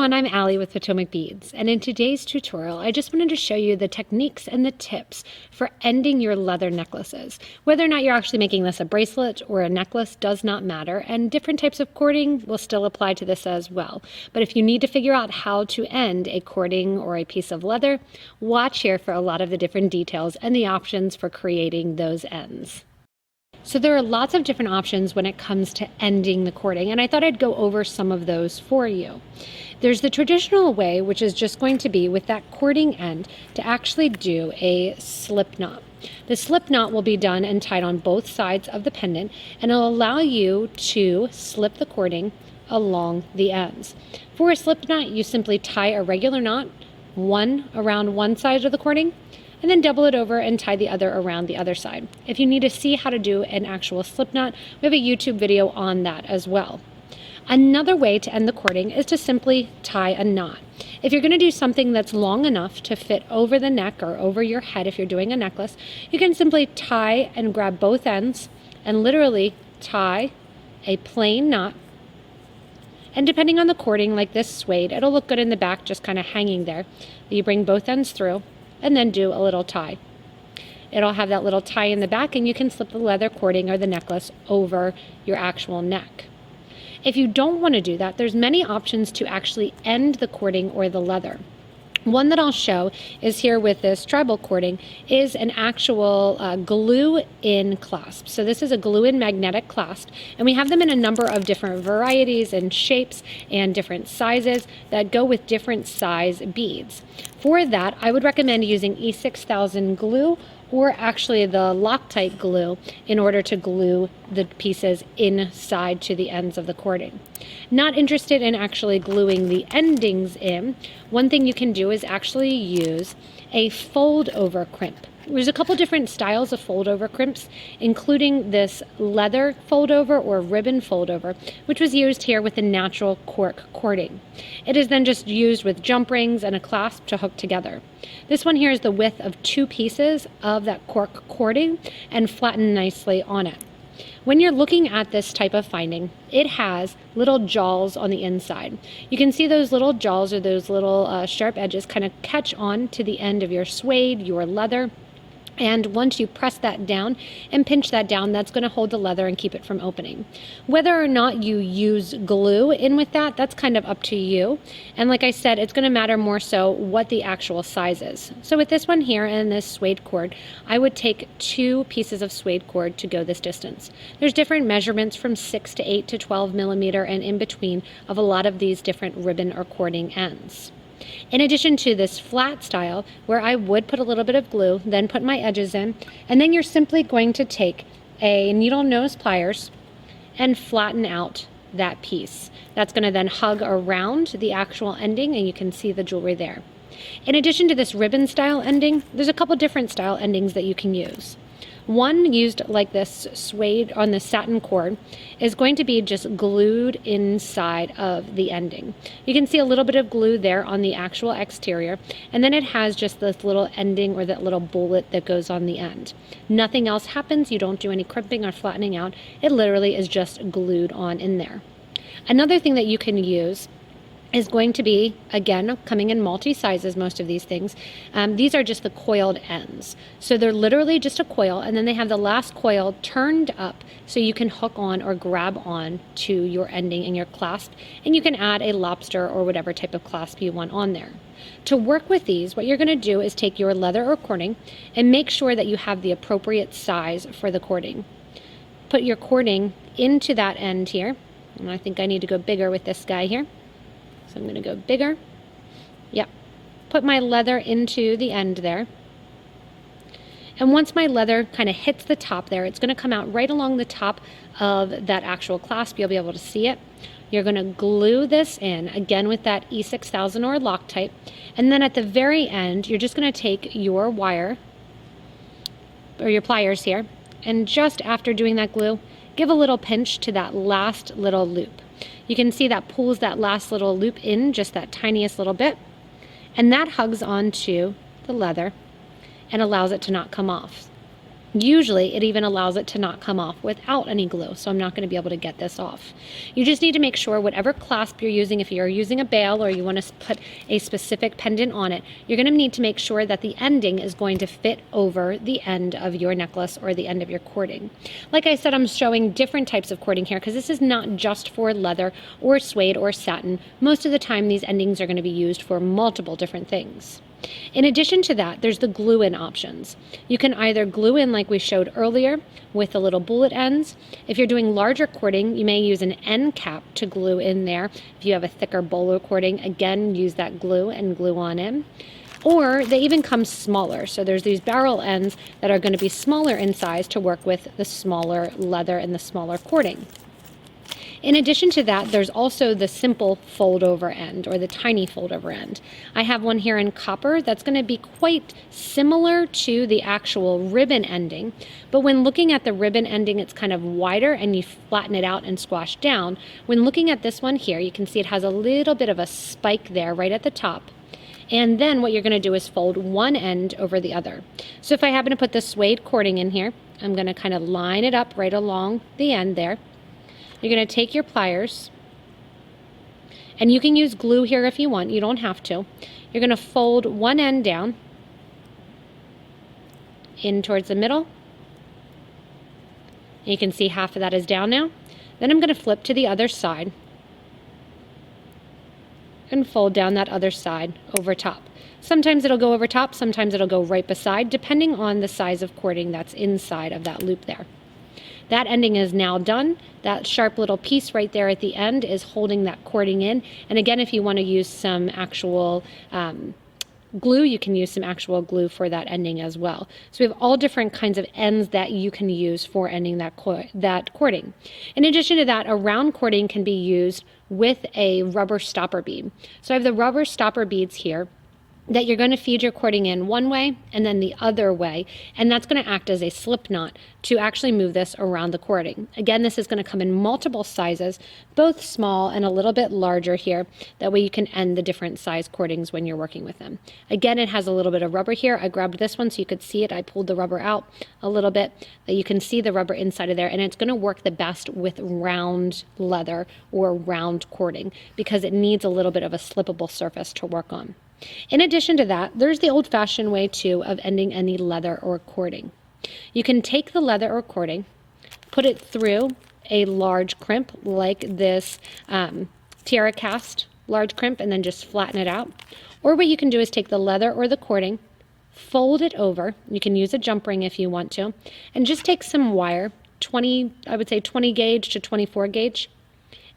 everyone, I'm Allie with Potomac Beads, and in today's tutorial I just wanted to show you the techniques and the tips for ending your leather necklaces. Whether or not you're actually making this a bracelet or a necklace does not matter, and different types of cording will still apply to this as well. But if you need to figure out how to end a cording or a piece of leather, watch here for a lot of the different details and the options for creating those ends. So there are lots of different options when it comes to ending the cording, and I thought I'd go over some of those for you. There's the traditional way, which is just going to be with that cording end to actually do a slip knot. The slip knot will be done and tied on both sides of the pendant, and it'll allow you to slip the cording along the ends. For a slip knot, you simply tie a regular knot, one around one side of the cording, and then double it over and tie the other around the other side. If you need to see how to do an actual slip knot, we have a YouTube video on that as well. Another way to end the cording is to simply tie a knot. If you're going to do something that's long enough to fit over the neck or over your head if you're doing a necklace, you can simply tie and grab both ends and literally tie a plain knot. And depending on the cording, like this suede, it'll look good in the back just kind of hanging there. You bring both ends through and then do a little tie. It'll have that little tie in the back, and you can slip the leather cording or the necklace over your actual neck. If you don't want to do that, there's many options to actually end the cording or the leather. One that I'll show is here with this tribal cording is an actual glue-in clasp. So this is a glue-in magnetic clasp, and we have them in a number of different varieties and shapes and different sizes that go with different size beads. For that, I would recommend using E6000 glue or actually the Loctite glue in order to glue the pieces inside to the ends of the cording. Not interested in actually gluing the endings in, one thing you can do is actually use a fold-over crimp. There's a couple different styles of fold-over crimps, including this leather fold-over or ribbon fold-over, which was used here with the natural cork cording. It is then just used with jump rings and a clasp to hook together. This one here is the width of 2 pieces of that cork cording and flattened nicely on it. When you're looking at this type of finding, it has little jawls on the inside. You can see those little jawls or those little sharp edges kind of catch on to the end of your suede, your leather. And once you press that down and pinch that down, that's going to hold the leather and keep it from opening. Whether or not you use glue in with that, that's kind of up to you. And like I said, it's going to matter more so what the actual size is. So with this one here and this suede cord, I would take 2 pieces of suede cord to go this distance. There's different measurements from 6 to 8 to 12 millimeter and in between of a lot of these different ribbon or cording ends. In addition to this flat style, where I would put a little bit of glue, then put my edges in, and then you're simply going to take a needle nose pliers and flatten out that piece. That's going to then hug around the actual ending, and you can see the jewelry there. In addition to this ribbon style ending, there's a couple different style endings that you can use. One used like this suede on the satin cord is going to be just glued inside of the ending. You can see a little bit of glue there on the actual exterior, and then it has just this little ending or that little bullet that goes on the end. Nothing else happens. You don't do any crimping or flattening out. It literally is just glued on in there. Another thing that you can use is going to be, again, coming in multi-sizes, most of these things. These are just the coiled ends. So they're literally just a coil, and then they have the last coil turned up so you can hook on or grab on to your ending and your clasp, and you can add a lobster or whatever type of clasp you want on there. To work with these, what you're going to do is take your leather or cording and make sure that you have the appropriate size for the cording. Put your cording into that end here, and I think I need to go bigger with this guy here. So I'm going to go bigger. Yep. Put my leather into the end there. And once my leather kind of hits the top there, it's going to come out right along the top of that actual clasp. You'll be able to see it. You're going to glue this in, again with that E6000 or Loctite. And then at the very end, you're just going to take your wire, or your pliers here, and just after doing that glue, give a little pinch to that last little loop. You can see that pulls that last little loop in, just that tiniest little bit, and that hugs onto the leather and allows it to not come off. Usually it even allows it to not come off without any glue, so I'm not going to be able to get this off. You just need to make sure whatever clasp you're using, if you're using a bail or you want to put a specific pendant on it, you're going to need to make sure that the ending is going to fit over the end of your necklace or the end of your cording. Like I said, I'm showing different types of cording here because this is not just for leather or suede or satin. Most of the time these endings are going to be used for multiple different things. In addition to that, there's the glue-in options. You can either glue in like we showed earlier with the little bullet ends. If you're doing larger cording, you may use an end cap to glue in there. If you have a thicker bolo cording, again, use that glue and glue on in. Or they even come smaller. So there's these barrel ends that are going to be smaller in size to work with the smaller leather and the smaller cording. In addition to that, there's also the simple fold-over end or the tiny fold-over end. I have one here in copper that's going to be quite similar to the actual ribbon ending, but when looking at the ribbon ending, it's kind of wider and you flatten it out and squash down. When looking at this one here, you can see it has a little bit of a spike there right at the top. And then what you're going to do is fold one end over the other. So if I happen to put the suede cording in here, I'm going to kind of line it up right along the end there. You're going to take your pliers, and you can use glue here if you want. You don't have to. You're going to fold one end down in towards the middle. You can see half of that is down now. Then I'm going to flip to the other side and fold down that other side over top. Sometimes it'll go over top, sometimes it'll go right beside, depending on the size of cording that's inside of that loop there. That ending is now done. That sharp little piece right there at the end is holding that cording in. And again, if you want to use some actual glue, you can use some actual glue for that ending as well. So we have all different kinds of ends that you can use for ending that cording. In addition to that, a round cording can be used with a rubber stopper bead. So I have the rubber stopper beads here that you're going to feed your cording in one way and then the other way, and that's going to act as a slip knot to actually move this around the cording. Again, this is going to come in multiple sizes, both small and a little bit larger here. That way you can end the different size cordings when you're working with them. Again, it has a little bit of rubber here. I grabbed this one so you could see it. I pulled the rubber out a little bit. You can see the rubber inside of there, and it's going to work the best with round leather or round cording because it needs a little bit of a slippable surface to work on. In addition to that, there's the old-fashioned way too of ending any leather or cording. You can take the leather or cording, put it through a large crimp like this tiara cast large crimp, and then just flatten it out. Or what you can do is take the leather or the cording, fold it over. You can use a jump ring if you want to, and just take some wire, I would say 20 gauge to 24 gauge,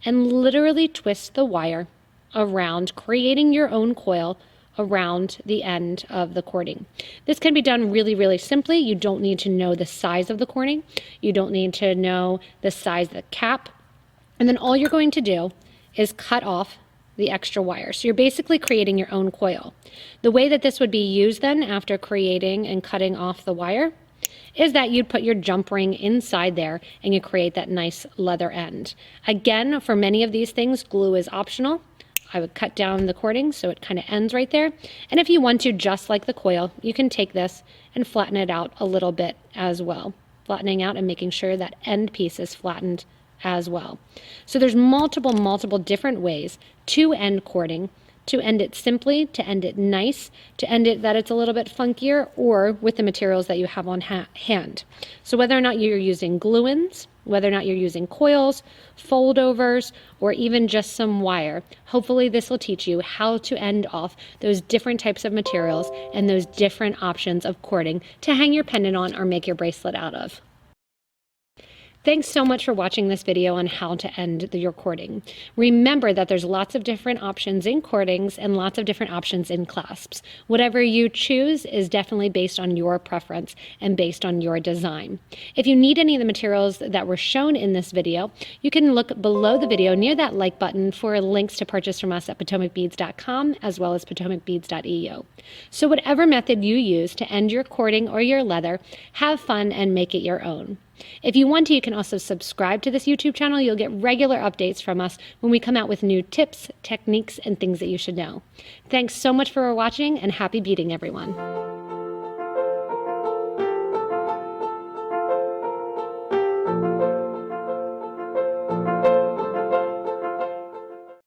and literally twist the wire around, creating your own coil around the end of the cording. This can be done really, really simply. You don't need to know the size of the cording. You don't need to know the size of the cap. And then all you're going to do is cut off the extra wire. So you're basically creating your own coil. The way that this would be used then after creating and cutting off the wire is that you'd put your jump ring inside there and you create that nice leather end. Again, for many of these things, glue is optional. I would cut down the cording so it kind of ends right there. And if you want to, just like the coil, you can take this and flatten it out a little bit as well. Flattening out and making sure that end piece is flattened as well. So there's multiple different ways to end cording, to end it simply, to end it nice, to end it that it's a little bit funkier, or with the materials that you have on hand. So whether or not you're using glue-ins, whether or not you're using coils, foldovers, or even just some wire, hopefully this will teach you how to end off those different types of materials and those different options of cording to hang your pendant on or make your bracelet out of. Thanks so much for watching this video on how to end your cording. Remember that there's lots of different options in cordings and lots of different options in clasps. Whatever you choose is definitely based on your preference and based on your design. If you need any of the materials that were shown in this video, you can look below the video near that like button for links to purchase from us at PotomacBeads.com as well as PotomacBeads.eu. So whatever method you use to end your cording or your leather, have fun and make it your own. If you want to, you can also subscribe to this YouTube channel. You'll get regular updates from us when we come out with new tips, techniques, and things that you should know. Thanks so much for watching, and happy beading, everyone.